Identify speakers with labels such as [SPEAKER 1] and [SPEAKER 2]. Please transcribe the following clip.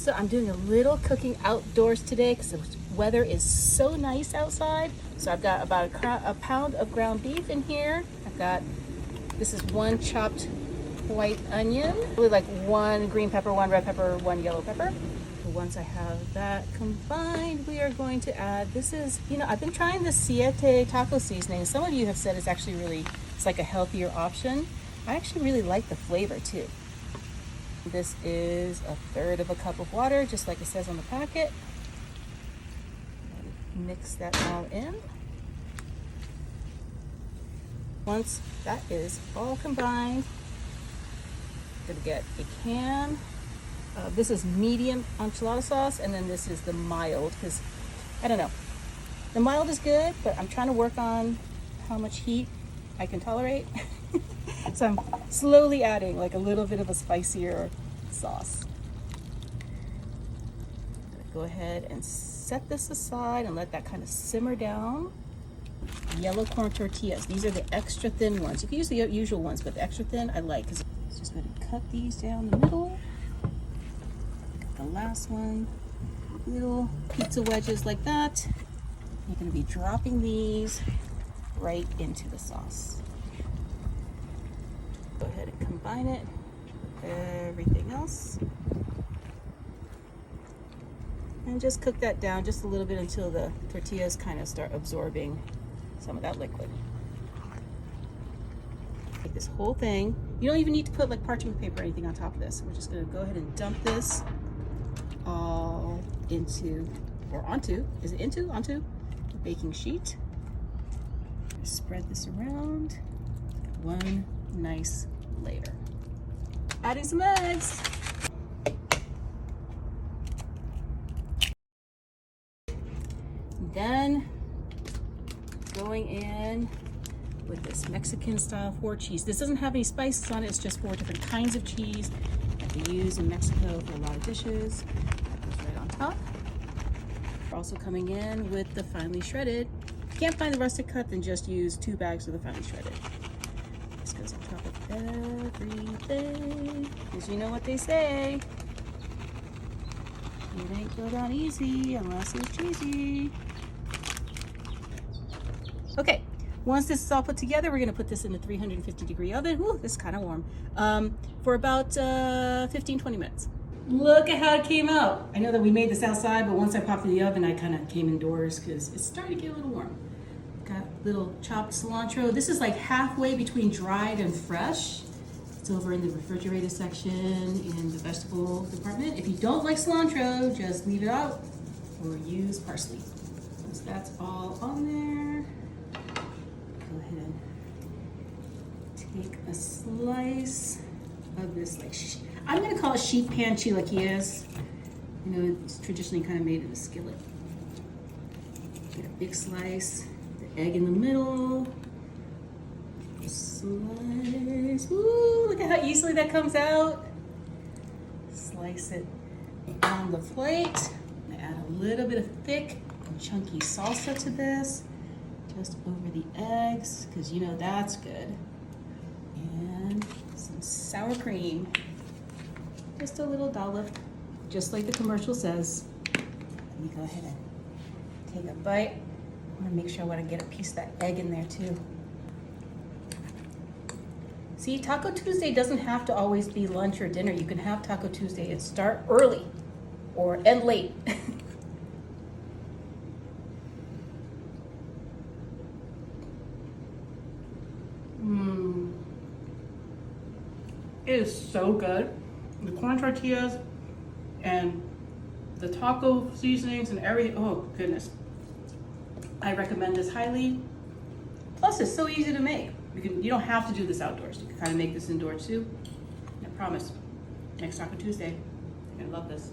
[SPEAKER 1] Also, I'm doing a little cooking outdoors today because the weather is so nice outside. So I've got about a pound of ground beef in here. This is one chopped white onion, really like one green pepper, one red pepper, one yellow pepper. Once I have that combined, we are going to add, this is, I've been trying the Siete taco seasoning. Some of you have said it's actually it's like a healthier option. I actually really like the flavor too. This is 1/3 of a cup of water, just like it says on the packet. Mix that all in. Once that is all combined, I'm gonna get a can. This is medium enchilada sauce, and then this is the mild, because I don't know. The mild is good, but I'm trying to work on how much heat I can tolerate. So I'm slowly adding like a little bit of a spicier sauce. I'm gonna go ahead and set this aside and let that kind of simmer down. Yellow corn tortillas. These are the extra thin ones. You can use the usual ones, but the extra thin I like, because I'm just going to cut these down the middle. The last one, little pizza wedges like that. You're going to be dropping these right into the sauce. Go ahead and combine it with everything else. And just cook that down just a little bit until the tortillas kind of start absorbing some of that liquid. Take this whole thing. You don't even need to put like parchment paper or anything on top of this. We're just going to go ahead and dump this all onto the baking sheet. Spread this around. One nice layer. Adding some eggs. Then going in with this Mexican style 4 cheese. This doesn't have any spices on it. It's just 4 different kinds of cheese that they use in Mexico for a lot of dishes. That goes right on top. We're also coming in with the finely shredded. If you can't find the rustic cut, then just use 2 bags of the finely shredded. This goes on top of everything. Because you know what they say. It ain't go down easy unless it's cheesy. Okay, once this is all put together, we're gonna put this in the 350-degree oven. Ooh, this is kind of warm. For about 15-20 minutes. Look at how it came out. I know that we made this outside, but once I popped in the oven, I kind of came indoors because it's starting to get a little warm. Got little chopped cilantro. This is like halfway between dried and fresh. It's over in the refrigerated section in the vegetable department. If you don't like cilantro, just leave it out or use parsley. Once that's all on there, go ahead and take a slice of this, like, I'm gonna call it sheet pan chilaquiles. You know, it's traditionally kind of made in a skillet. Get a big slice, the egg in the middle, slice. Ooh, look at how easily that comes out. Slice it on the plate. Add a little bit of thick and chunky salsa to this, just over the eggs, because you know that's good. And some sour cream. Just a little dollop, just like the commercial says. Let me go ahead and take a bite. I want to make sure I want to get a piece of that egg in there too. See, Taco Tuesday doesn't have to always be lunch or dinner. You can have Taco Tuesday and start early or end late. It is so good. The corn tortillas and the taco seasonings and everything. Oh goodness. I recommend this highly. Plus it's so easy to make. You don't have to do this outdoors. You can kind of make this indoors too. I promise, next Taco Tuesday, you're gonna love this.